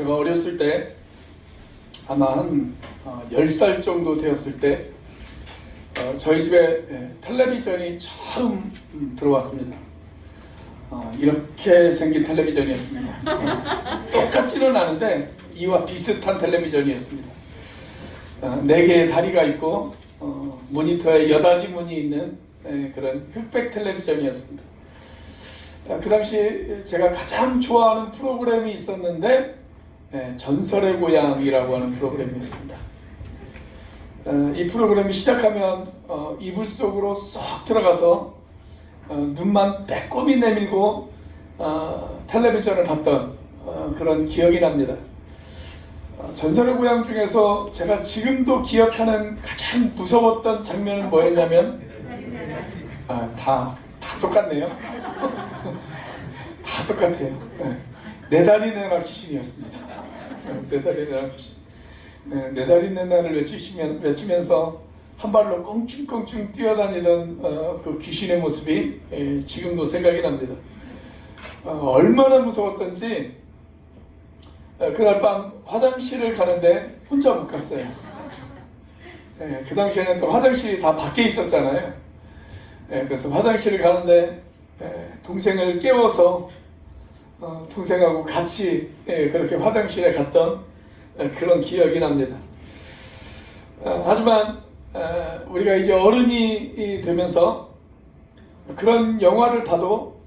제가 어렸을 때 아마 한 10살 정도 되었을 때 저희 집에 텔레비전이 처음 들어왔습니다. 이렇게 생긴 텔레비전이었습니다. 똑같지는 않은데 이와 비슷한 텔레비전이었습니다. 4개의 다리가 있고 모니터에 여닫이 문이 있는 그런 흑백 텔레비전이었습니다. 그 당시 제가 가장 좋아하는 프로그램이 있었는데 전설의 고향이라고 하는 프로그램이었습니다. 이 프로그램이 시작하면 이불 속으로 쏙 들어가서 눈만 빼꼼히 내밀고 텔레비전을 봤던 그런 기억이 납니다. 전설의 고향 중에서 제가 지금도 기억하는 가장 무서웠던 장면은 뭐였냐면 다 똑같네요. 다 똑같아요. 네 다리 내놔 귀신이었습니다. 네 다리 내놔 귀신. 네 다리 내놔를 외치면서 한 발로 껑충껑충 뛰어다니던 그 귀신의 모습이 지금도 생각이 납니다. 얼마나 무서웠던지 그날 밤 화장실을 가는데 혼자 못 갔어요. 그 당시에는 또 화장실이 다 밖에 있었잖아요. 그래서 화장실을 가는데 동생을 깨워서 동생하고 같이 그렇게 화장실에 갔던 그런 기억이 납니다. 하지만 우리가 이제 어른이 되면서 그런 영화를 봐도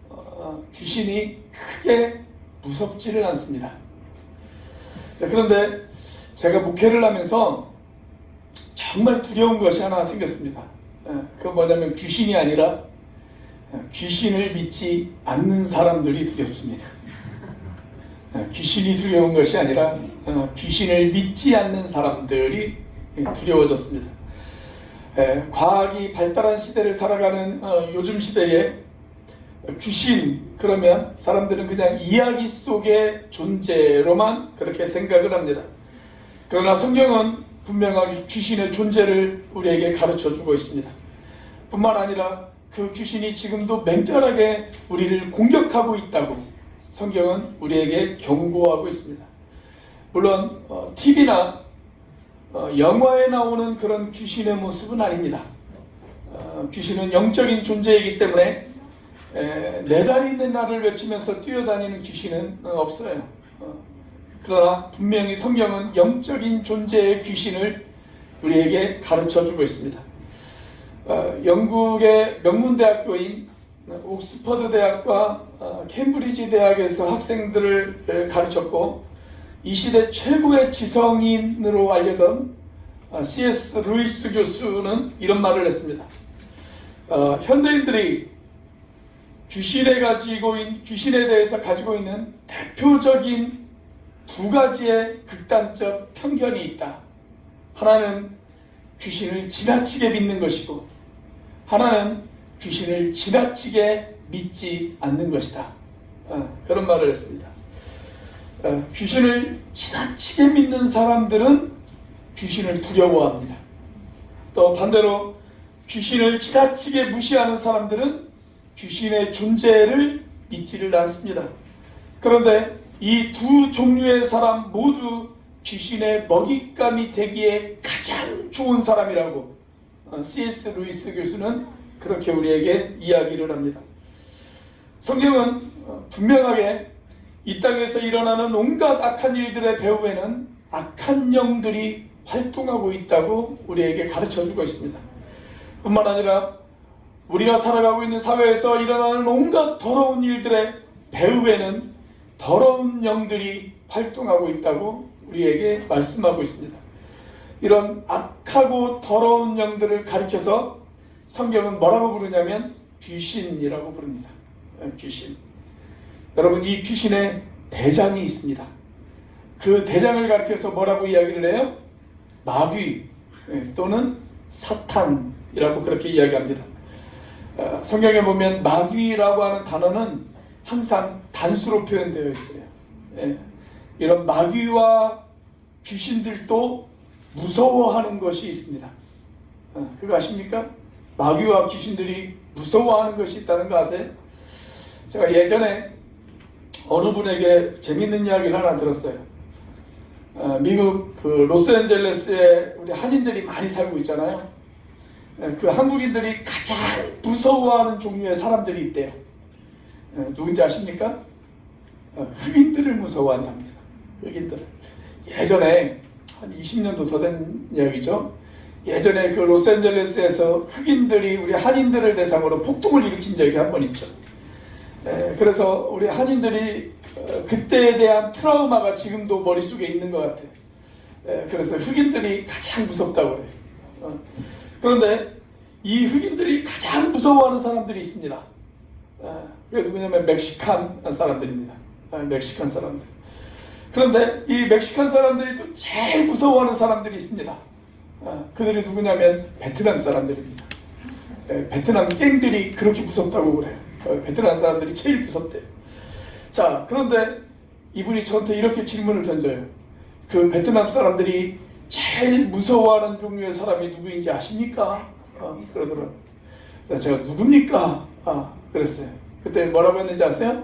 귀신이 크게 무섭지는 않습니다. 그런데 제가 목회를 하면서 정말 두려운 것이 하나 생겼습니다. 그건 뭐냐면 귀신이 아니라 귀신을 믿지 않는 사람들이 두렵습니다. 귀신이 두려운 것이 아니라 귀신을 믿지 않는 사람들이 두려워졌습니다. 과학이 발달한 시대를 살아가는 요즘 시대에 귀신 그러면 사람들은 그냥 이야기 속의 존재로만 그렇게 생각을 합니다. 그러나 성경은 분명하게 귀신의 존재를 우리에게 가르쳐주고 있습니다. 뿐만 아니라 그 귀신이 지금도 맹렬하게 우리를 공격하고 있다고 성경은 우리에게 경고하고 있습니다. 물론 TV나 영화에 나오는 그런 귀신의 모습은 아닙니다. 귀신은 영적인 존재이기 때문에 네 다리 있는 나를 외치면서 뛰어다니는 귀신은 없어요. 그러나 분명히 성경은 영적인 존재의 귀신을 우리에게 가르쳐주고 있습니다. 영국의 명문대학교인 옥스퍼드 대학과 캠브리지 대학에서 학생들을 가르쳤고 이 시대 최고의 지성인으로 알려진 C.S. 루이스 교수는 이런 말을 했습니다. 현대인들이 귀신에 대해서 가지고 있는 대표적인 두 가지의 극단적 편견이 있다. 하나는 귀신을 지나치게 믿는 것이고 하나는 귀신을 지나치게 믿지 않는 것이다. 그런 말을 했습니다. 귀신을 지나치게 믿는 사람들은 귀신을 두려워합니다. 또 반대로 귀신을 지나치게 무시하는 사람들은 귀신의 존재를 믿지를 않습니다. 그런데 이 두 종류의 사람 모두 귀신의 먹잇감이 되기에 가장 좋은 사람이라고 C.S. 루이스 교수는 그렇게 우리에게 이야기를 합니다. 성경은 분명하게 이 땅에서 일어나는 온갖 악한 일들의 배후에는 악한 영들이 활동하고 있다고 우리에게 가르쳐주고 있습니다. 뿐만 아니라 우리가 살아가고 있는 사회에서 일어나는 온갖 더러운 일들의 배후에는 더러운 영들이 활동하고 있다고 우리에게 말씀하고 있습니다. 이런 악하고 더러운 영들을 가리켜서 성경은 뭐라고 부르냐면 귀신이라고 부릅니다. 귀신. 여러분, 이 귀신의 대장이 있습니다. 그 대장을 가리켜서 뭐라고 이야기를 해요? 마귀 또는 사탄이라고 그렇게 이야기합니다. 성경에 보면 마귀라고 하는 단어는 항상 단수로 표현되어 있어요. 이런 마귀와 귀신들도 무서워하는 것이 있습니다. 그거 아십니까? 마귀와 귀신들이 무서워하는 것이 있다는 거 아세요? 제가 예전에 어느 분에게 재밌는 이야기를 하나 들었어요. 미국 그 로스앤젤레스에 우리 한인들이 많이 살고 있잖아요. 그 한국인들이 가장 무서워하는 종류의 사람들이 있대요. 누군지 아십니까? 흑인들을 무서워한답니다. 흑인들을. 예전에 한 20년도 더 된 이야기죠. 예전에 그 로스앤젤레스에서 흑인들이 우리 한인들을 대상으로 폭동을 일으킨 적이 한 번 있죠. 그래서 우리 한인들이 그때에 대한 트라우마가 지금도 머릿속에 있는 것 같아요. 그래서 흑인들이 가장 무섭다고 그래요. 그런데 이 흑인들이 가장 무서워하는 사람들이 있습니다. 그게 누구냐면 멕시칸 사람들입니다. 멕시칸 사람들. 그런데 이 멕시칸 사람들이 또 제일 무서워하는 사람들이 있습니다. 그들이 누구냐면 베트남 사람들입니다. 베트남 갱들이 그렇게 무섭다고 그래요. 베트남 사람들이 제일 무섭대요. 자, 그런데 이분이 저한테 이렇게 질문을 던져요. 그 베트남 사람들이 제일 무서워하는 종류의 사람이 누구인지 아십니까? 그러더라고요. 제가 누굽니까? 그랬어요. 그때 뭐라고 했는지 아세요?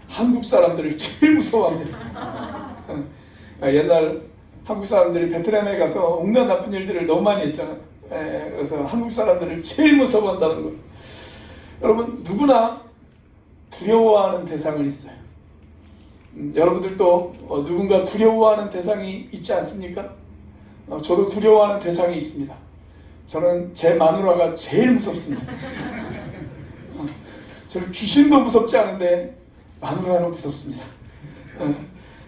한국 사람들을 제일 무서워합니다. 옛날 한국 사람들이 베트남에 가서 온갖 나쁜 일들을 너무 많이 했잖아요. 그래서 한국 사람들을 제일 무서워한다는 거예요. 여러분, 누구나 두려워하는 대상은 있어요. 여러분들도 누군가 두려워하는 대상이 있지 않습니까? 저도 두려워하는 대상이 있습니다. 저는 제 마누라가 제일 무섭습니다. 저는 귀신도 무섭지 않은데 마누라는 무섭습니다.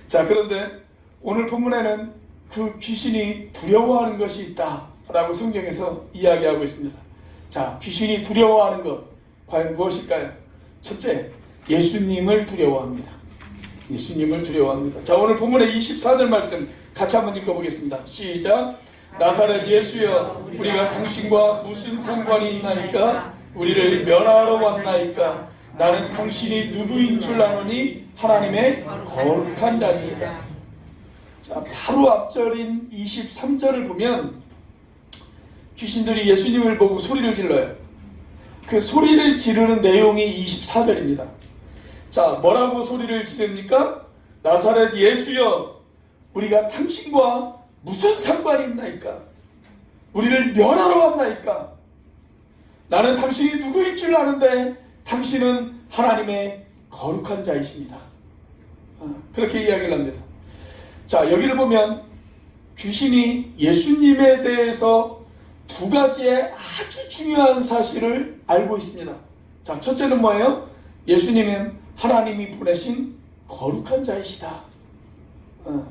자, 그런데 오늘 본문에는 그 귀신이 두려워하는 것이 있다라고 성경에서 이야기하고 있습니다. 자, 귀신이 두려워하는 것 과연 무엇일까요? 첫째, 예수님을 두려워합니다. 예수님을 두려워합니다. 자, 오늘 본문의 24절 말씀 같이 한번 읽어보겠습니다. 시작. 나사렛 예수여, 우리가 당신과 무슨 상관이 있나이까? 우리를 멸하러 왔나이까? 나는 당신이 누구인 줄 아노니 하나님의 거룩한 자니이다. 자, 바로 앞절인 23절을 보면 귀신들이 예수님을 보고 소리를 질러요. 그 소리를 지르는 내용이 24절입니다. 자, 뭐라고 소리를 지릅니까? 나사렛 예수여, 우리가 당신과 무슨 상관이 있나이까? 우리를 멸하러 왔나이까? 나는 당신이 누구인 줄 아는데 당신은 하나님의 거룩한 자이십니다. 그렇게 이야기를 합니다. 자, 여기를 보면 귀신이 예수님에 대해서 두 가지의 아주 중요한 사실을 알고 있습니다. 자, 첫째는 뭐예요? 예수님은 하나님이 보내신 거룩한 자이시다.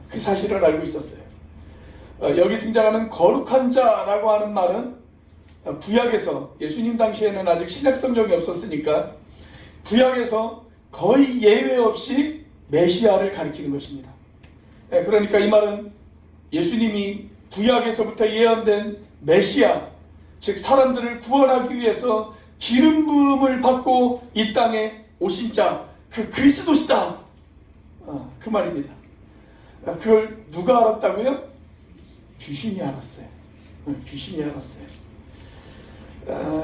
그 사실을 알고 있었어요. 여기 등장하는 거룩한 자라고 하는 말은 구약에서, 예수님 당시에는 아직 신약성경이 없었으니까 구약에서 거의 예외 없이 메시아를 가리키는 것입니다. 그러니까 이 말은 예수님이 구약에서부터 예언된 메시아, 즉 사람들을 구원하기 위해서 기름 부음을 받고 이 땅에 오신 자, 그 그리스도시다. 그 말입니다. 그걸 누가 알았다고요? 귀신이 알았어요. 귀신이 알았어요.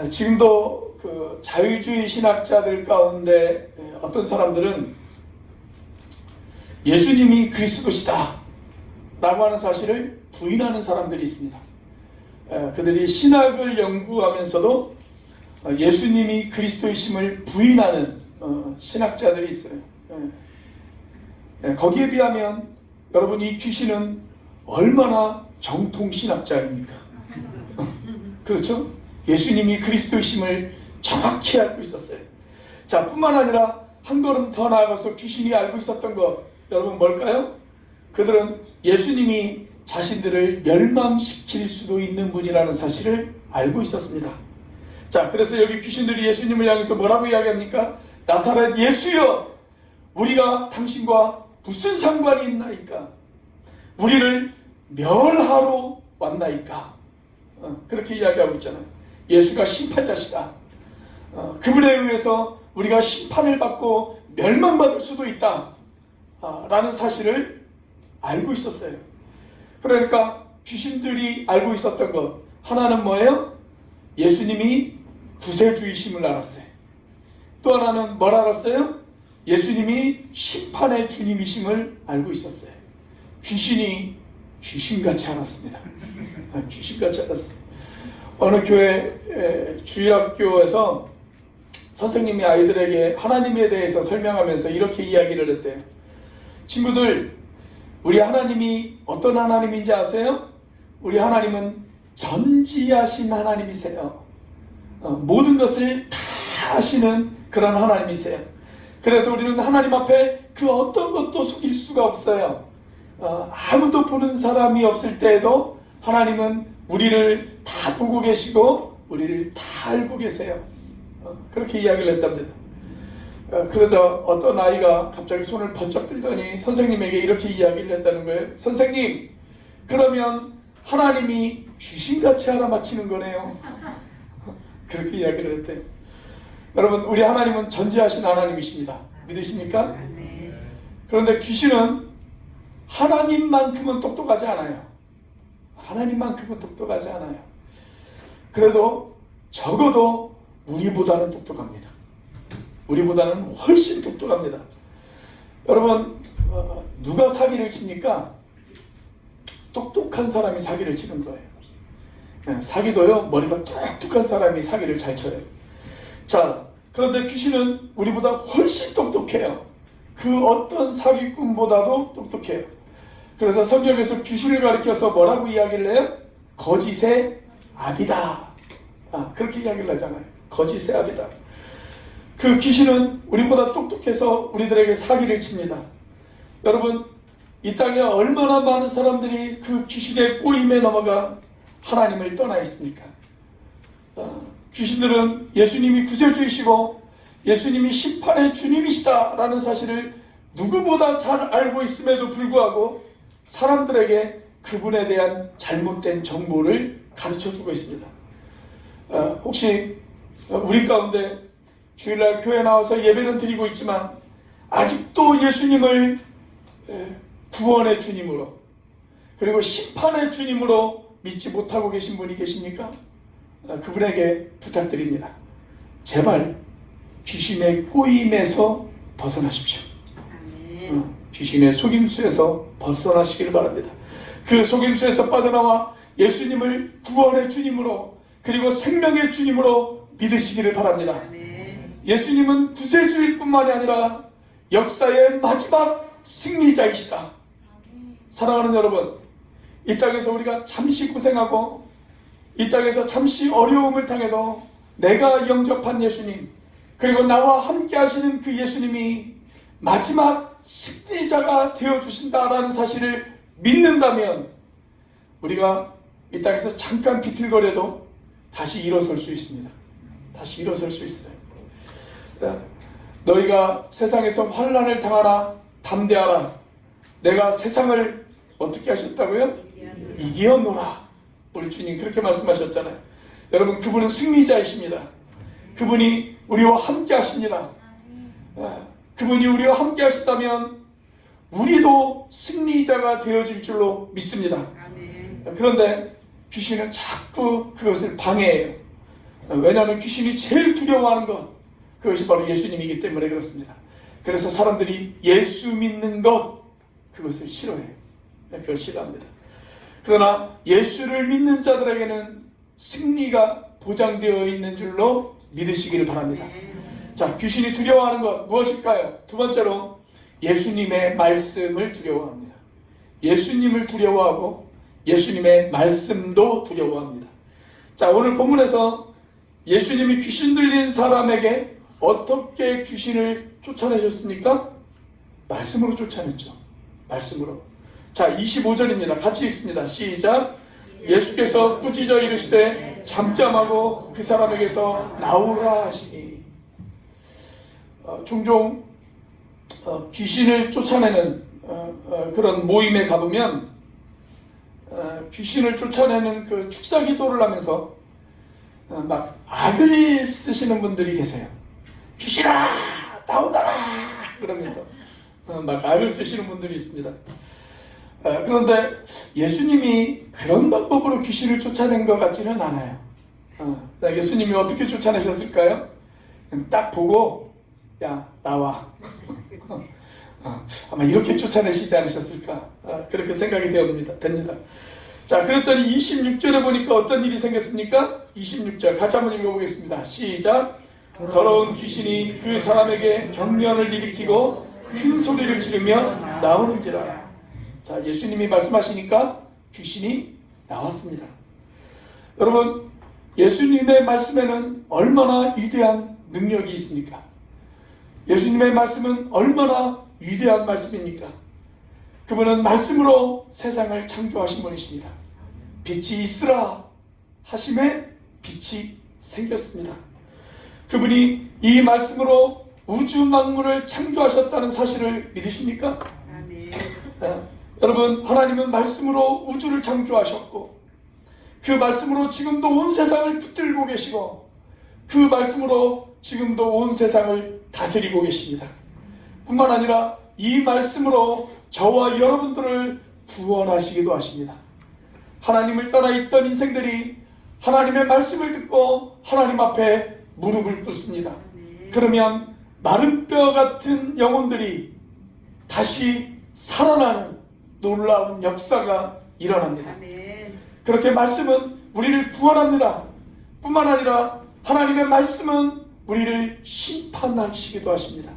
지금도 그 자유주의 신학자들 가운데 어떤 사람들은 예수님이 그리스도시다 라고 하는 사실을 부인하는 사람들이 있습니다. 그들이 신학을 연구하면서도 예수님이 그리스도이심을 부인하는 신학자들이 있어요. 거기에 비하면 여러분, 이 귀신은 얼마나 정통 신학자입니까? 그렇죠? 예수님이 그리스도이심을 정확히 알고 있었어요. 자, 뿐만 아니라 한 걸음 더 나아가서 귀신이 알고 있었던 것, 여러분 뭘까요? 그들은 예수님이 자신들을 멸망시킬 수도 있는 분이라는 사실을 알고 있었습니다. 자, 그래서 여기 귀신들이 예수님을 향해서 뭐라고 이야기합니까? 나사렛 예수여, 우리가 당신과 무슨 상관이 있나이까? 우리를 멸하러 왔나이까? 그렇게 이야기하고 있잖아요. 예수가 심판자시다. 그분에 의해서 우리가 심판을 받고 멸망받을 수도 있다. 라는 사실을 알고 있었어요. 그러니까 귀신들이 알고 있었던 것 하나는 뭐예요? 예수님이 구세주이심을 알았어요. 또 하나는 뭘 알았어요? 예수님이 심판의 주님이심을 알고 있었어요. 귀신이 귀신같이 알았습니다. 귀신같이 알았어요. 어느 교회 주일학교에서 선생님이 아이들에게 하나님에 대해서 설명하면서 이렇게 이야기를 했대요. 친구들, 우리 하나님이 어떤 하나님인지 아세요? 우리 하나님은 전지하신 하나님이세요. 모든 것을 다 아시는 그런 하나님이세요. 그래서 우리는 하나님 앞에 그 어떤 것도 속일 수가 없어요. 아무도 보는 사람이 없을 때에도 하나님은 우리를 다 보고 계시고 우리를 다 알고 계세요. 그렇게 이야기를 했답니다. 그러자 어떤 아이가 갑자기 손을 번쩍 들더니 선생님에게 이렇게 이야기를 했다는 거예요. 선생님, 그러면 하나님이 귀신같이 알아맞히는 거네요. 그렇게 이야기를 했대요. 여러분, 우리 하나님은 전지하신 하나님이십니다. 믿으십니까? 그런데 귀신은 하나님만큼은 똑똑하지 않아요. 하나님만큼은 똑똑하지 않아요. 그래도 적어도 우리보다는 똑똑합니다. 우리보다는 훨씬 똑똑합니다. 여러분, 누가 사기를 칩니까? 똑똑한 사람이 사기를 치는 거예요. 사기도요, 머리가 똑똑한 사람이 사기를 잘 쳐요. 자, 그런데 귀신은 우리보다 훨씬 똑똑해요. 그 어떤 사기꾼보다도 똑똑해요. 그래서 성경에서 귀신을 가리켜서 뭐라고 이야기를 해요? 거짓의 아비다. 그렇게 이야기를 하잖아요. 거짓의 아비다. 그 귀신은 우리보다 똑똑해서 우리들에게 사기를 칩니다. 여러분, 이 땅에 얼마나 많은 사람들이 그 귀신의 꼬임에 넘어가 하나님을 떠나 있습니까? 귀신들은 예수님이 구세주이시고 예수님이 심판의 주님이시다라는 사실을 누구보다 잘 알고 있음에도 불구하고 사람들에게 그분에 대한 잘못된 정보를 가르쳐주고 있습니다. 혹시 우리 가운데 주일날 교회 나와서 예배는 드리고 있지만 아직도 예수님을 구원의 주님으로 그리고 심판의 주님으로 믿지 못하고 계신 분이 계십니까? 그분에게 부탁드립니다. 제발 귀신의 꼬임에서 벗어나십시오. 귀신의 속임수에서 벗어나시길 바랍니다. 그 속임수에서 빠져나와 예수님을 구원의 주님으로 그리고 생명의 주님으로 믿으시기를 바랍니다. 예수님은 구세주일 뿐만이 아니라 역사의 마지막 승리자이시다. 사랑하는 여러분, 이 땅에서 우리가 잠시 고생하고 이 땅에서 잠시 어려움을 당해도 내가 영접한 예수님 그리고 나와 함께 하시는 그 예수님이 마지막 승리자가 되어주신다라는 사실을 믿는다면 우리가 이 땅에서 잠깐 비틀거려도 다시 일어설 수 있습니다. 다시 일어설 수 있어요. 너희가 세상에서 환난을 당하라 담대하라. 내가 세상을 어떻게 하셨다고요? 이기었노라. 우리 주님 그렇게 말씀하셨잖아요. 여러분, 그분은 승리자이십니다. 그분이 우리와 함께 하십니다. 그분이 우리와 함께 하셨다면 우리도 승리자가 되어질 줄로 믿습니다. 그런데 귀신은 자꾸 그것을 방해해요. 왜냐하면 귀신이 제일 두려워하는 것, 그것이 바로 예수님이기 때문에 그렇습니다. 그래서 사람들이 예수 믿는 것, 그것을 싫어해요. 그걸 싫어합니다. 그러나 예수를 믿는 자들에게는 승리가 보장되어 있는 줄로 믿으시기를 바랍니다. 자, 귀신이 두려워하는 것 무엇일까요? 두 번째로 예수님의 말씀을 두려워합니다. 예수님을 두려워하고 예수님의 말씀도 두려워합니다. 자, 오늘 본문에서 예수님이 귀신 들린 사람에게 어떻게 귀신을 쫓아내셨습니까? 말씀으로 쫓아냈죠. 말씀으로. 자, 25절입니다. 같이 읽습니다. 시작. 예수께서 꾸짖어 이르시되 잠잠하고 그 사람에게서 나오라 하시니. 종종 귀신을 쫓아내는 그런 모임에 가보면 귀신을 쫓아내는 그 축사기도를 하면서 막 악을 쓰시는 분들이 계세요. 귀신아 나오너라 그러면서 막 악을 쓰시는 분들이 있습니다. 그런데 예수님이 그런 방법으로 귀신을 쫓아낸 것 같지는 않아요. 예수님이 어떻게 쫓아내셨을까요? 딱 보고 야 나와 아마 이렇게 쫓아내시지 않으셨을까 그렇게 생각이 됩니다. 자, 그랬더니 26절에 보니까 어떤 일이 생겼습니까? 26절 같이 한번 읽어보겠습니다. 시작. 더러운 귀신이 그 사람에게 경련을 일으키고 큰 소리를 지르며 나오는지라. 자, 예수님이 말씀하시니까 귀신이 나왔습니다. 여러분, 예수님의 말씀에는 얼마나 위대한 능력이 있습니까? 예수님의 말씀은 얼마나 위대한 말씀입니까? 그분은 말씀으로 세상을 창조하신 분이십니다. 빛이 있으라 하심에 빛이 생겼습니다. 그분이 이 말씀으로 우주 만물을 창조하셨다는 사실을 믿으십니까? 아멘. 여러분, 하나님은 말씀으로 우주를 창조하셨고 그 말씀으로 지금도 온 세상을 붙들고 계시고 그 말씀으로 지금도 온 세상을 다스리고 계십니다. 뿐만 아니라 이 말씀으로 저와 여러분들을 구원하시기도 하십니다. 하나님을 떠나 있던 인생들이 하나님의 말씀을 듣고 하나님 앞에 무릎을 꿇습니다. 그러면 마른 뼈 같은 영혼들이 다시 살아나는 놀라운 역사가 일어납니다. 그렇게 말씀은 우리를 구원합니다. 뿐만 아니라 하나님의 말씀은 우리를 심판하시기도 하십니다.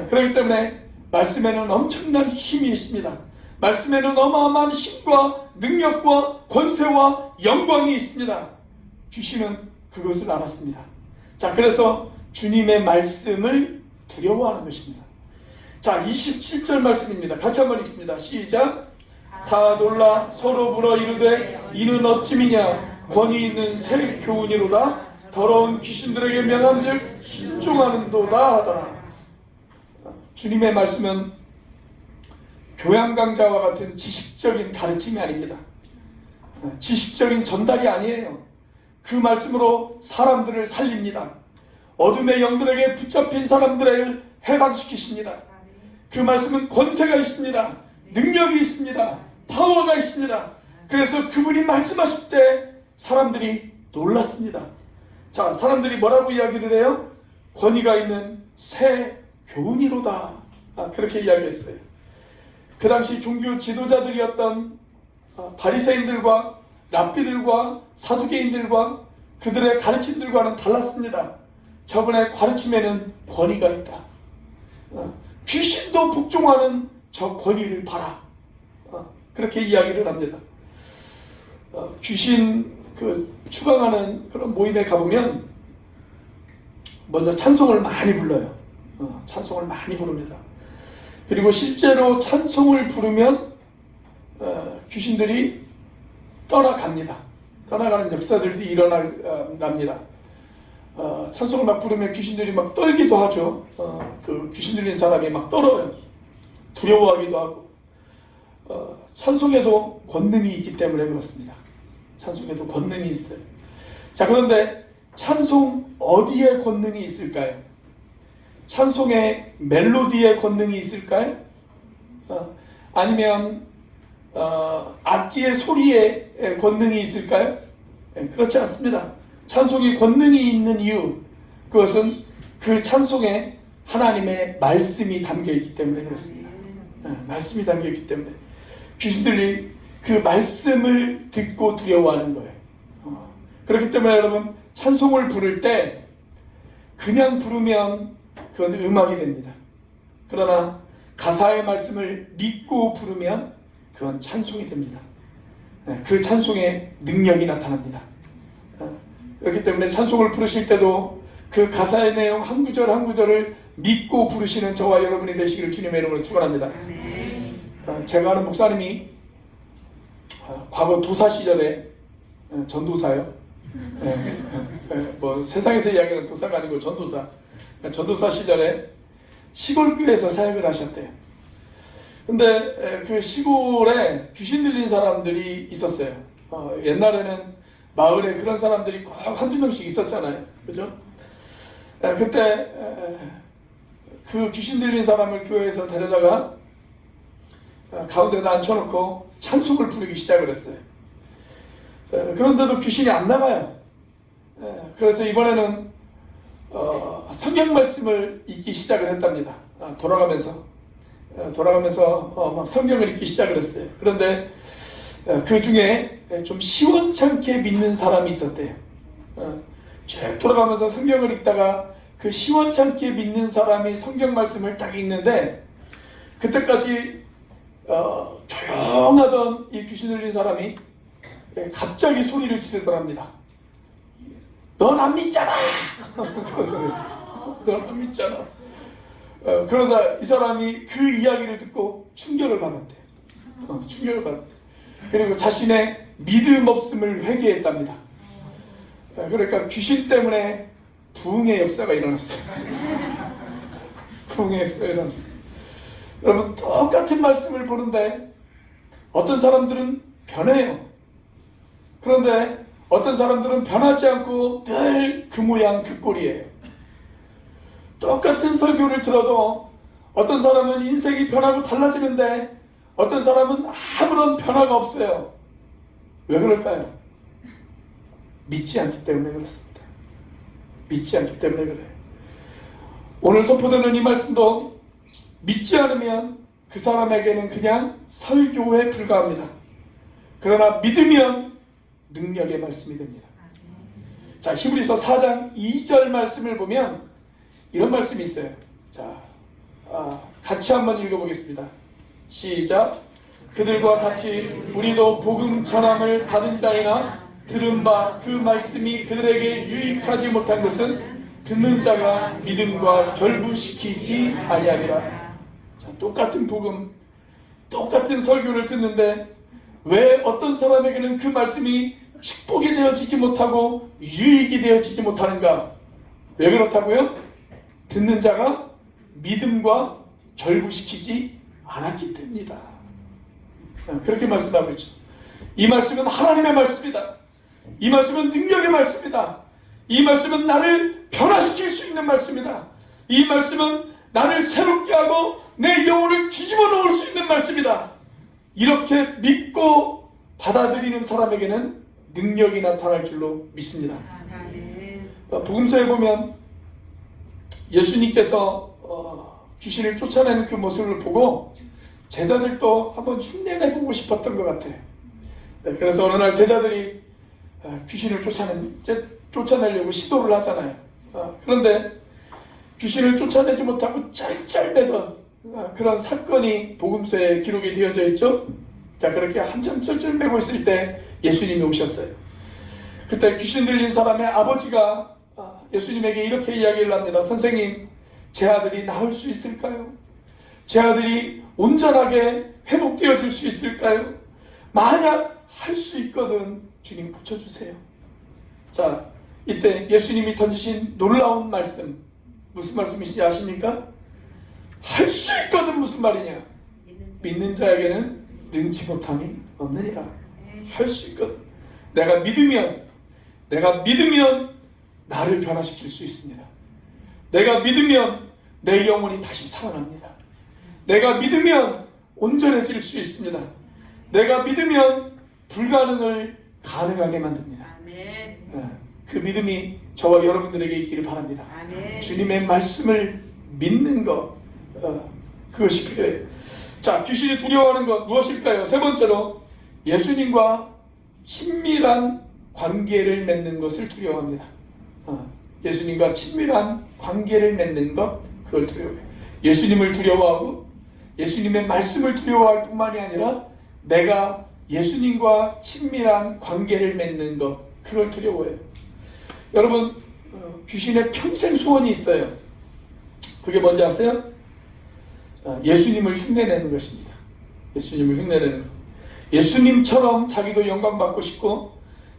그렇기 때문에 말씀에는 엄청난 힘이 있습니다. 말씀에는 어마어마한 힘과 능력과 권세와 영광이 있습니다. 귀신은 그것을 알았습니다. 자, 그래서 주님의 말씀을 두려워하는 것입니다. 자, 27절 말씀입니다. 같이 한번 읽습니다. 시작. 다 놀라 서로 물어 이르되 이는 어찌미냐 권위 있는 새 교훈이로다 더러운 귀신들에게 명함즉 순종하는도다 하더라. 주님의 말씀은 교양 강좌와 같은 지식적인 가르침이 아닙니다. 지식적인 전달이 아니에요. 그 말씀으로 사람들을 살립니다. 어둠의 영들에게 붙잡힌 사람들을 해방시키십니다. 그 말씀은 권세가 있습니다. 능력이 있습니다. 파워가 있습니다. 그래서 그분이 말씀하실 때 사람들이 놀랐습니다. 자, 사람들이 뭐라고 이야기를 해요? 권위가 있는 새 교훈이로다. 그렇게 이야기했어요. 그 당시 종교 지도자들이었던 바리새인들과 랍비들과 사두개인들과 그들의 가르침들과는 달랐습니다. 저분의 가르침에는 권위가 있다. 귀신도 복종하는 저 권위를 봐라. 그렇게 이야기를 합니다. 귀신 추방하는 그런 모임에 가보면 먼저 찬송을 많이 불러요. 찬송을 많이 부릅니다. 그리고 실제로 찬송을 부르면 귀신들이 떠나갑니다. 떠나가는 역사들이 일어납니다. 찬송을 막 부르면 귀신들이 막 떨기도 하죠. 그 귀신 들린 사람이 막 떨어요. 두려워하기도 하고. 찬송에도 권능이 있기 때문에 그렇습니다. 찬송에도 권능이 있어요. 자, 그런데 찬송 어디에 권능이 있을까요? 찬송의 멜로디에 권능이 있을까요? 아니면 악기의 소리에 권능이 있을까요? 그렇지 않습니다. 찬송이 권능이 있는 이유, 그것은 그 찬송에 하나님의 말씀이 담겨있기 때문에 그렇습니다. 말씀이 담겨있기 때문에 귀신들이 그 말씀을 듣고 두려워하는 거예요. 그렇기 때문에 여러분, 찬송을 부를 때 그냥 부르면 그건 음악이 됩니다. 그러나 가사의 말씀을 믿고 부르면 그건 찬송이 됩니다. 그 찬송에 능력이 나타납니다. 그렇기 때문에 찬송을 부르실 때도 그 가사의 내용 한 구절 한 구절을 믿고 부르시는 저와 여러분이 되시기를 주님의 이름으로 축원합니다. 제가 아는 목사님이 과거 도사 시절에 전도사요. 뭐 세상에서 이야기하는 도사가 아니고 전도사 시절에 시골 교회에서 사역을 하셨대요. 근데 그 시골에 귀신 들린 사람들이 있었어요. 옛날에는 마을에 그런 사람들이 꼭 한두 명씩 있었잖아요. 그죠? 그때 그 귀신 들린 사람을 교회에서 데려다가 가운데다 앉혀놓고 찬송을 부르기 시작을 했어요. 그런데도 귀신이 안 나가요. 그래서 이번에는 성경 말씀을 읽기 시작을 했답니다. 돌아가면서 돌아가면서 막 성경을 읽기 시작을 했어요. 그런데 그 중에 좀 시원찮게 믿는 사람이 있었대요. 쭉 돌아가면서 성경을 읽다가 그 시원찮게 믿는 사람이 성경 말씀을 딱 읽는데, 그때까지 조용하던 이 귀신 들린 사람이 갑자기 소리를 지르더랍니다. 넌 안 믿잖아. 넌 안 믿잖아. 그러자 이 사람이 그 이야기를 듣고 충격을 받았대요. 충격을 받았대요. 그리고 자신의 믿음 없음을 회개했답니다. 그러니까 귀신 때문에 부흥의 역사가 일어났어요. 부흥의 역사가 일어났어요. 여러분, 똑같은 말씀을 보는데 어떤 사람들은 변해요. 그런데 어떤 사람들은 변하지 않고 늘 그 모양 그 꼴이에요. 똑같은 설교를 들어도 어떤 사람은 인생이 변하고 달라지는데 어떤 사람은 아무런 변화가 없어요. 왜 그럴까요? 믿지 않기 때문에 그렇습니다. 믿지 않기 때문에 그래요. 오늘 선포되는 이 말씀도 믿지 않으면 그 사람에게는 그냥 설교에 불과합니다. 그러나 믿으면 능력의 말씀이 됩니다. 자, 히브리서 4장 2절 말씀을 보면 이런 말씀이 있어요. 자, 같이 한번 읽어보겠습니다. 시작. 그들과 같이 우리도 복음 전함을 받은 자이나 들은 바 그 말씀이 그들에게 유익하지 못한 것은 듣는 자가 믿음과 결부시키지 아니하리라. 자, 똑같은 복음, 똑같은 설교를 듣는데 왜 어떤 사람에게는 그 말씀이 축복이 되어지지 못하고 유익이 되어지지 못하는가? 왜 그렇다고요? 듣는 자가 믿음과 결부시키지 않았기 때문이다. 그렇게 말씀하고 있죠. 이 말씀은 하나님의 말씀이다. 이 말씀은 능력의 말씀이다. 이 말씀은 나를 변화시킬 수 있는 말씀이다. 이 말씀은 나를 새롭게 하고 내 영혼을 뒤집어 놓을 수 있는 말씀이다. 이렇게 믿고 받아들이는 사람에게는 능력이 나타날 줄로 믿습니다. 복음서에 보면 예수님께서 귀신을 쫓아내는 그 모습을 보고 제자들도 한번 흉내내보고 싶었던 것 같아요. 그래서 어느 날 제자들이 귀신을 쫓아내려고 시도를 하잖아요. 그런데 귀신을 쫓아내지 못하고 짤짤매던 그런 사건이 복음서에 기록이 되어져 있죠. 자, 그렇게 한참 쩔쩔매고 있을 때 예수님이 오셨어요. 그때 귀신 들린 사람의 아버지가 예수님에게 이렇게 이야기를 합니다. 선생님, 제 아들이 나을 수 있을까요? 제 아들이 온전하게 회복되어질 수 있을까요? 만약 할 수 있거든 주님 고쳐주세요. 자, 이때 예수님이 던지신 놀라운 말씀, 무슨 말씀이신지 아십니까? 할 수 있거든 무슨 말이냐? 믿는 자에게는 능치 못함이 없느니라. 할 수 있거든. 내가 믿으면 나를 변화시킬 수 있습니다. 내가 믿으면 내 영혼이 다시 살아납니다. 내가 믿으면 온전해질 수 있습니다. 내가 믿으면 불가능을 가능하게 만듭니다. 그 믿음이 저와 여러분들에게 있기를 바랍니다. 주님의 말씀을 믿는 것, 그것이 필요해요. 자, 귀신이 두려워하는 것 무엇일까요? 세 번째로 예수님과 친밀한 관계를 맺는 것을 두려워합니다. 예수님과 친밀한 관계를 맺는 것, 그걸 두려워해요. 예수님을 두려워하고 예수님의 말씀을 두려워할 뿐만이 아니라 내가 예수님과 친밀한 관계를 맺는 것, 그걸 두려워해요. 여러분, 귀신의 평생 소원이 있어요. 그게 뭔지 아세요? 예수님을 흉내내는 것입니다. 예수님을 흉내내는 것. 예수님처럼 자기도 영광받고 싶고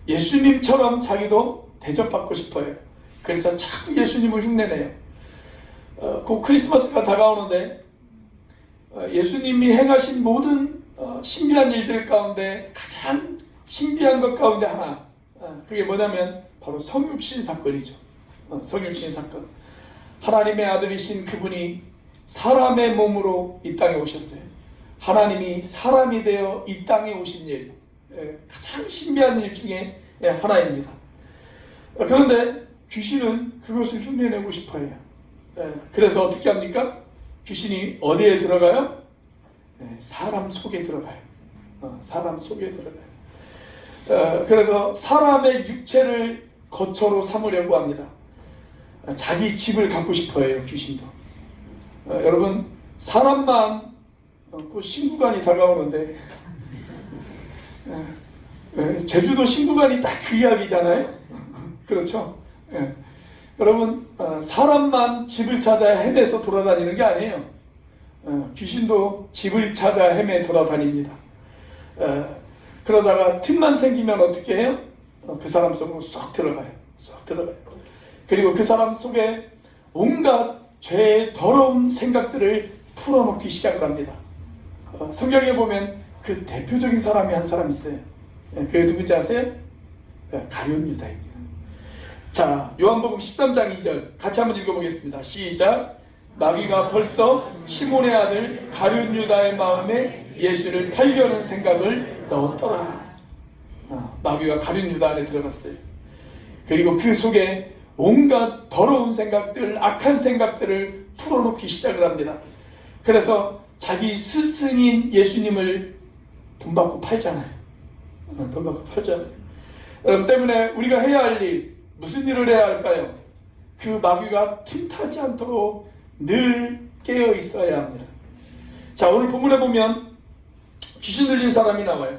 예수님처럼 자기도 대접받고 싶어요. 그래서 자꾸 예수님을 흉내내요. 곧 크리스마스가 다가오는데 예수님이 행하신 모든 신비한 일들 가운데 가장 신비한 것 가운데 하나, 그게 뭐냐면 바로 성육신 사건이죠. 성육신 사건. 하나님의 아들이신 그분이 사람의 몸으로 이 땅에 오셨어요. 하나님이 사람이 되어 이 땅에 오신 일, 가장 신비한 일 중에 하나입니다. 그런데 귀신은 그것을 흉내내고 싶어해요. 그래서 어떻게 합니까? 귀신이 어디에 들어가요? 사람 속에 들어가요. 사람 속에 들어가요. 그래서 사람의 육체를 거처로 삼으려고 합니다. 자기 집을 갖고 싶어해요, 귀신도. 여러분, 사람만 신구간이 다가오는데, 제주도 신구간이 딱 그 이야기잖아요. 그렇죠? 여러분, 사람만 집을 찾아 헤매서 돌아다니는 게 아니에요. 귀신도 집을 찾아 헤매 돌아다닙니다. 그러다가 틈만 생기면 어떻게 해요? 그 사람 속으로 쏙 들어가요. 쏙 들어가요. 그리고 그 사람 속에 온갖 죄의 더러운 생각들을 풀어놓기 시작을 합니다. 성경에 보면 그 대표적인 사람이 한 사람 있어요. 그게 누군지 아세요? 가룟 유다입니다. 자, 요한복음 13장 2절 같이 한번 읽어보겠습니다. 시작. 마귀가 벌써 시몬의 아들 가룟 유다의 마음에 예수를 팔려는 생각을 넣었더라. 마귀가 가룟 유다 안에 들어갔어요. 그리고 그 속에 온갖 더러운 생각들, 악한 생각들을 풀어놓기 시작을 합니다. 그래서 자기 스승인 예수님을 돈 받고 팔잖아요. 돈 받고 팔잖아요. 여러분, 때문에 우리가 해야 할 일, 무슨 일을 해야 할까요? 그 마귀가 틈타지 않도록 늘 깨어 있어야 합니다. 자, 오늘 본문에 보면 귀신 들린 사람이 나와요.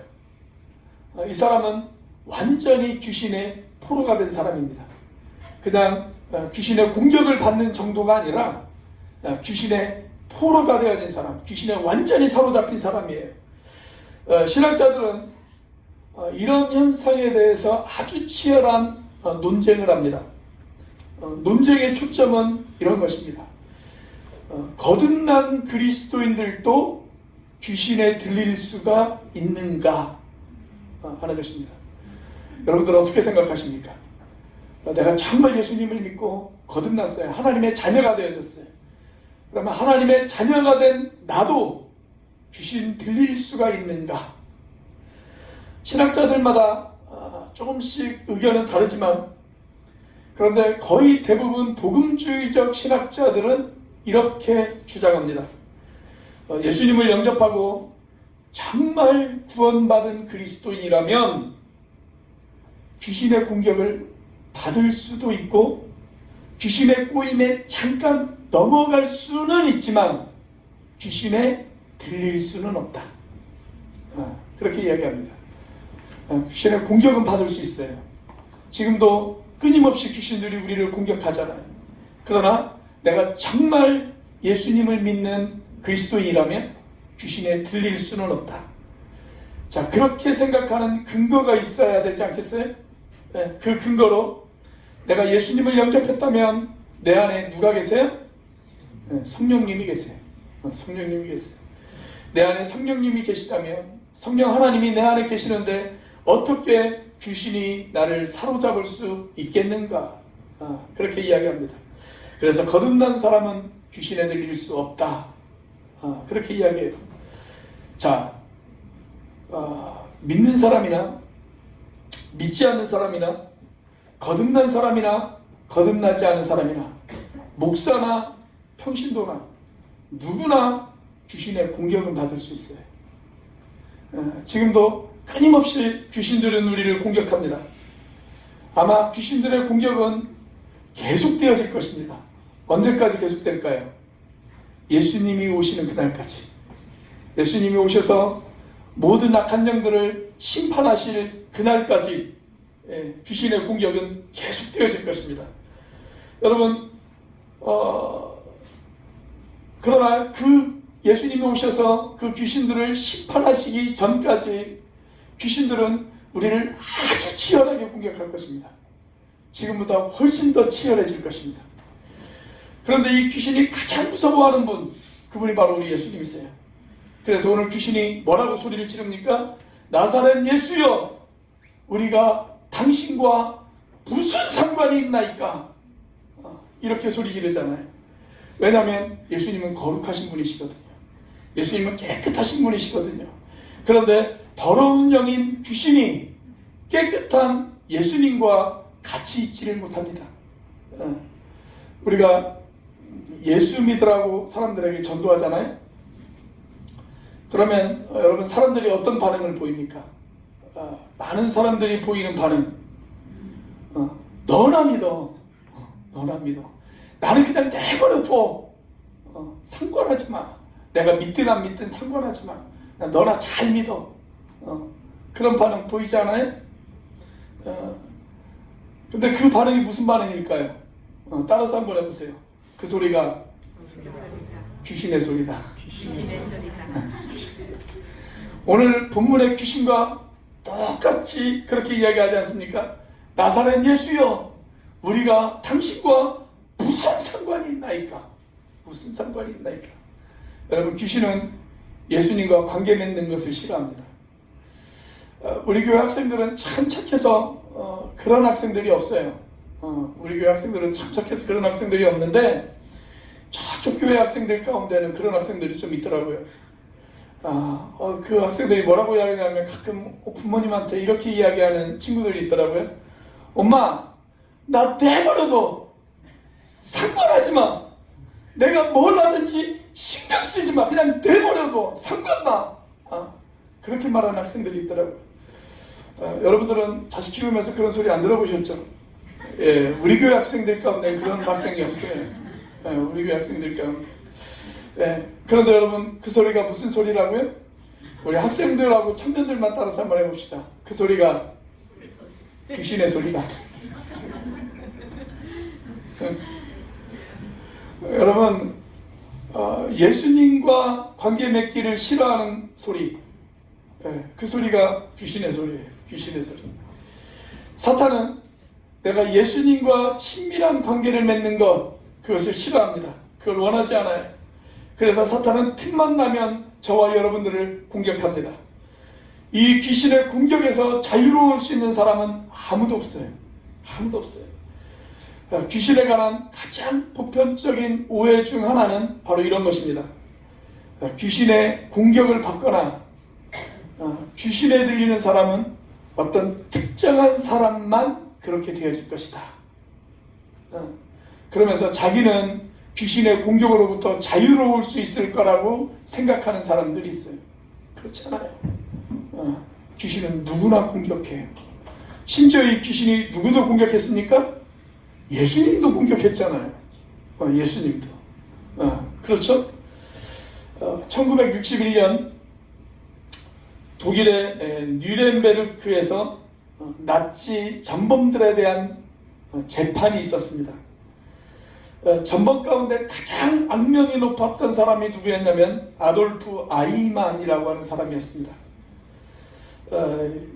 이 사람은 완전히 귀신의 포로가 된 사람입니다. 그냥 귀신의 공격을 받는 정도가 아니라 귀신의 포로가 되어진 사람, 귀신에 완전히 사로잡힌 사람이에요. 신학자들은 이런 현상에 대해서 아주 치열한 논쟁을 합니다. 논쟁의 초점은 이런 것입니다. 거듭난 그리스도인들도 귀신에 들릴 수가 있는가 하는 것입니다. 여러분들 어떻게 생각하십니까? 내가 정말 예수님을 믿고 거듭났어요. 하나님의 자녀가 되어졌어요. 그러면 하나님의 자녀가 된 나도 귀신 들릴 수가 있는가? 신학자들마다 조금씩 의견은 다르지만, 그런데 거의 대부분 복음주의적 신학자들은 이렇게 주장합니다. 예수님을 영접하고 정말 구원받은 그리스도인이라면 귀신의 공격을 받을 수도 있고 귀신의 꼬임에 잠깐 넘어갈 수는 있지만 귀신에 들릴 수는 없다. 그렇게 이야기합니다. 귀신의 공격은 받을 수 있어요. 지금도 끊임없이 귀신들이 우리를 공격하잖아요. 그러나 내가 정말 예수님을 믿는 그리스도인이라면 귀신에 들릴 수는 없다. 자, 그렇게 생각하는 근거가 있어야 되지 않겠어요? 그 근거로 내가 예수님을 영접했다면 내 안에 누가 계세요? 성령님이 계세요. 성령님이 계세요. 내 안에 성령님이 계시다면, 성령 하나님이 내 안에 계시는데 어떻게 귀신이 나를 사로잡을 수 있겠는가? 그렇게 이야기합니다. 그래서 거듭난 사람은 귀신에 들릴 수 없다. 그렇게 이야기해요. 자, 믿는 사람이나 믿지 않는 사람이나 거듭난 사람이나 거듭나지 않은 사람이나 목사나 평신도나 누구나 귀신의 공격은 받을 수 있어요. 지금도 끊임없이 귀신들은 우리를 공격합니다. 아마 귀신들의 공격은 계속되어질 것입니다. 언제까지 계속될까요? 예수님이 오시는 그날까지. 예수님이 오셔서 모든 악한 영들을 심판하실 그날까지 귀신의 공격은 계속되어질 것입니다. 여러분, 그러나 그 예수님이 오셔서 그 귀신들을 심판하시기 전까지 귀신들은 우리를 아주 치열하게 공격할 것입니다. 지금보다 훨씬 더 치열해질 것입니다. 그런데 이 귀신이 가장 무서워하는 분, 그분이 바로 우리 예수님이세요. 그래서 오늘 귀신이 뭐라고 소리를 지릅니까? 나사렛 예수여, 우리가 당신과 무슨 상관이 있나이까? 이렇게 소리 지르잖아요. 왜냐하면 예수님은 거룩하신 분이시거든요. 예수님은 깨끗하신 분이시거든요. 그런데 더러운 영인 귀신이 깨끗한 예수님과 같이 있지를 못합니다. 우리가 예수 믿으라고 사람들에게 전도하잖아요. 그러면 여러분 사람들이 어떤 반응을 보입니까? 많은 사람들이 보이는 반응, 너나 믿어, 너나 믿어. 나는 그냥 내버려둬. 상관하지 마. 내가 믿든 안 믿든 상관하지 마. 너나 잘 믿어. 그런 반응 보이지 않아요? 근데 그 반응이 무슨 반응일까요? 따라서 한번 해보세요. 그 소리가 귀신의 소리다. 귀신의 소리다. 오늘 본문의 귀신과 똑같이 그렇게 이야기하지 않습니까? 나사렛 예수여, 우리가 당신과 무슨 상관이 있나이까? 무슨 상관이 있나이까? 여러분, 귀신은 예수님과 관계 맺는 것을 싫어합니다. 우리 교회 학생들은 참 착해서 그런 학생들이 없어요. 우리 교회 학생들은 참 착해서 그런 학생들이 없는데, 저쪽 교회 학생들 가운데는 그런 학생들이 좀 있더라고요. 그 학생들이 뭐라고 이야기하냐면 가끔 부모님한테 이렇게 이야기하는 친구들이 있더라고요. 엄마, 나 내버려둬. 상관하지 마. 내가 뭘 하든지 신경 쓰지 마. 그냥 내버려둬. 상관 마. 그렇게 말하는 학생들이 있더라고요. 여러분들은 자식 키우면서 그런 소리 안 들어보셨죠? 예, 우리 교회 학생들 가운데 그런 학생이 없어요. 우리 교회 학생들 가운데. 그런데 여러분, 그 소리가 무슨 소리라고요? 우리 학생들하고 청년들만 따라서 한번 해봅시다. 그 소리가 귀신의 소리다. 여러분, 예수님과 관계 맺기를 싫어하는 소리, 그 소리가 귀신의 소리예요. 귀신의 소리. 사탄은 내가 예수님과 친밀한 관계를 맺는 것, 그것을 싫어합니다. 그걸 원하지 않아요. 그래서 사탄은 틈만 나면 저와 여러분들을 공격합니다. 이 귀신의 공격에서 자유로울 수 있는 사람은 아무도 없어요. 아무도 없어요. 귀신에 관한 가장 보편적인 오해 중 하나는 바로 이런 것입니다. 귀신의 공격을 받거나 귀신에 들리는 사람은 어떤 특정한 사람만 그렇게 되어질 것이다. 그러면서 자기는 귀신의 공격으로부터 자유로울 수 있을 거라고 생각하는 사람들이 있어요. 그렇지 않아요. 귀신은 누구나 공격해요. 심지어 이 귀신이 누구도 공격했습니까? 예수님도 공격했잖아요. 예수님도. 그렇죠? 1961년 독일의 뉘렌베르크에서 나치 전범들에 대한 재판이 있었습니다. 전범 가운데 가장 악명이 높았던 사람이 누구였냐면 아돌프 아이만이라고 하는 사람이었습니다.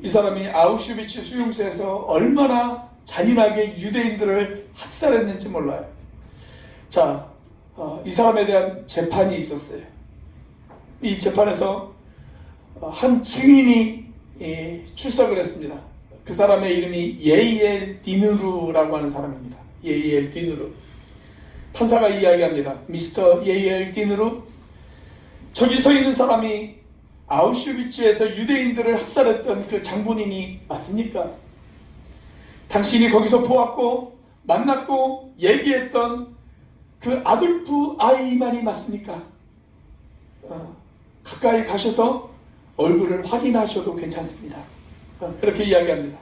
이 사람이 아우슈비츠 수용소에서 얼마나 잔인하게 유대인들을 학살했는지 몰라요. 자, 이 사람에 대한 재판이 있었어요. 이 재판에서 한 증인이 출석을 했습니다. 그 사람의 이름이 예이엘 디누르라고 하는 사람입니다. 예이엘 디누르. 판사가 이야기합니다. 미스터 예이엘 디누르, 저기 서 있는 사람이 아우슈비츠에서 유대인들을 학살했던 그 장본인이 맞습니까? 당신이 거기서 보았고 만났고 얘기했던 그 아돌프 아이만이 맞습니까? 가까이 가셔서 얼굴을 확인하셔도 괜찮습니다. 그렇게 이야기합니다.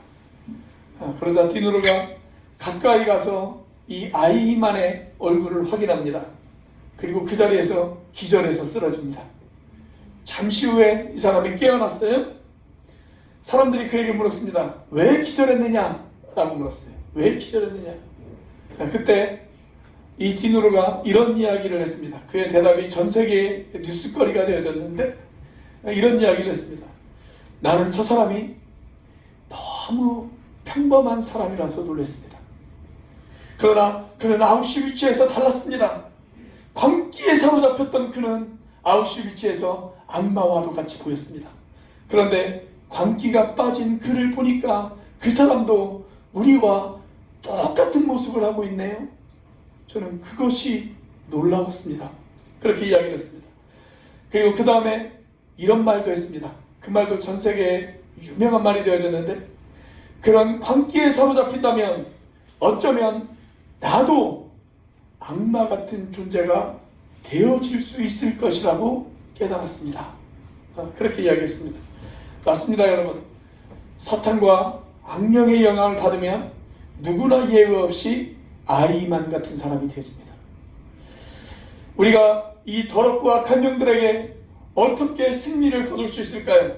그러자 디누르가 가까이 가서 이 아이만의 얼굴을 확인합니다. 그리고 그 자리에서 기절해서 쓰러집니다. 잠시 후에 이 사람이 깨어났어요. 사람들이 그에게 물었습니다. 왜 기절했느냐? 라고 물었어요. 왜 기절했느냐? 그때 이 디누르가 이런 이야기를 했습니다. 그의 대답이 전 세계의 뉴스거리가 되어졌는데 이런 이야기를 했습니다. 나는 저 사람이 너무 평범한 사람이라서 놀랐습니다. 그러나 그는 아우슈비츠에서 달랐습니다. 광기에 사로잡혔던 그는 아우슈비츠에서 악마와도 같이 보였습니다. 그런데 광기가 빠진 그를 보니까 그 사람도 우리와 똑같은 모습을 하고 있네요. 저는 그것이 놀라웠습니다. 그렇게 이야기를 했습니다. 그리고 그 다음에 이런 말도 했습니다. 그 말도 전 세계에 유명한 말이 되어졌는데, 그런 광기에 사로잡힌다면 어쩌면 나도 악마 같은 존재가 되어질 수 있을 것이라고 깨달았습니다. 그렇게 이야기했습니다. 맞습니다, 여러분. 사탄과 악령의 영향을 받으면 누구나 예외 없이 아이만 같은 사람이 되었습니다. 우리가 이 더럽고 악한 영들에게 어떻게 승리를 거둘 수 있을까요?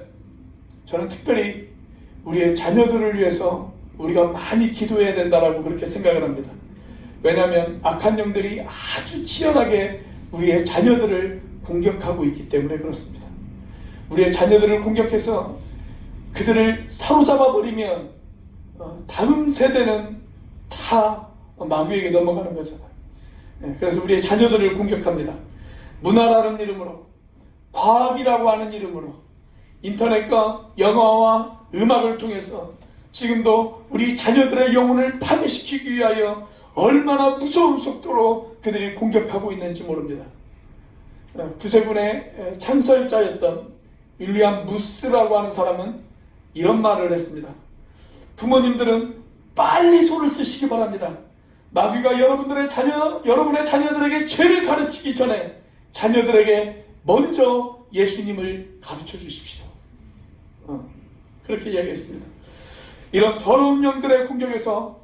저는 특별히 우리의 자녀들을 위해서 우리가 많이 기도해야 된다라고 그렇게 생각을 합니다. 왜냐하면 악한 영들이 아주 치열하게 우리의 자녀들을 공격하고 있기 때문에 그렇습니다. 우리의 자녀들을 공격해서 그들을 사로잡아 버리면 다음 세대는 다 마귀에게 넘어가는 거잖아요. 그래서 우리의 자녀들을 공격합니다. 문화라는 이름으로, 과학이라고 하는 이름으로, 인터넷과 영화와 음악을 통해서 지금도 우리 자녀들의 영혼을 파괴시키기 위하여 얼마나 무서운 속도로 그들이 공격하고 있는지 모릅니다. 구세군의 창설자였던 윌리엄 무스라고 하는 사람은 이런 말을 했습니다. 부모님들은 빨리 손을 쓰시기 바랍니다. 마귀가 여러분의 자녀들에게 죄를 가르치기 전에 자녀들에게 먼저 예수님을 가르쳐 주십시오. 그렇게 이야기했습니다. 이런 더러운 영들의 공격에서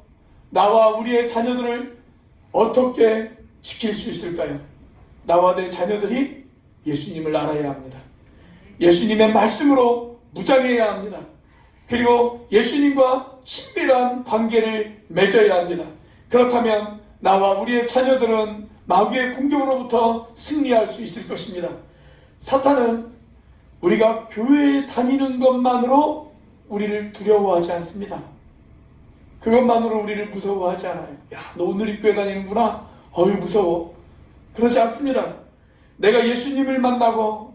나와 우리의 자녀들을 어떻게 지킬 수 있을까요? 나와 내 자녀들이 예수님을 알아야 합니다. 예수님의 말씀으로 무장해야 합니다. 그리고 예수님과 친밀한 관계를 맺어야 합니다. 그렇다면 나와 우리의 자녀들은 마귀의 공격으로부터 승리할 수 있을 것입니다. 사탄은 우리가 교회에 다니는 것만으로 우리를 두려워하지 않습니다. 그것만으로 우리를 무서워하지 않아요. 야, 너 오늘 이 교회 다니는구나? 어휴, 무서워. 그러지 않습니다. 내가 예수님을 만나고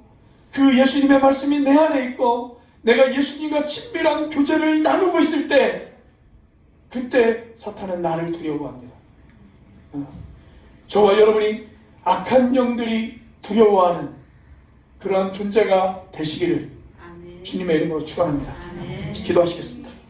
그 예수님의 말씀이 내 안에 있고 내가 예수님과 친밀한 교제를 나누고 있을 때 그때 사탄은 나를 두려워합니다. 저와 여러분이 악한 영들이 두려워하는 그러한 존재가 되시기를 아멘. 주님의 이름으로 축원합니다. 아멘. 기도하시겠습니다.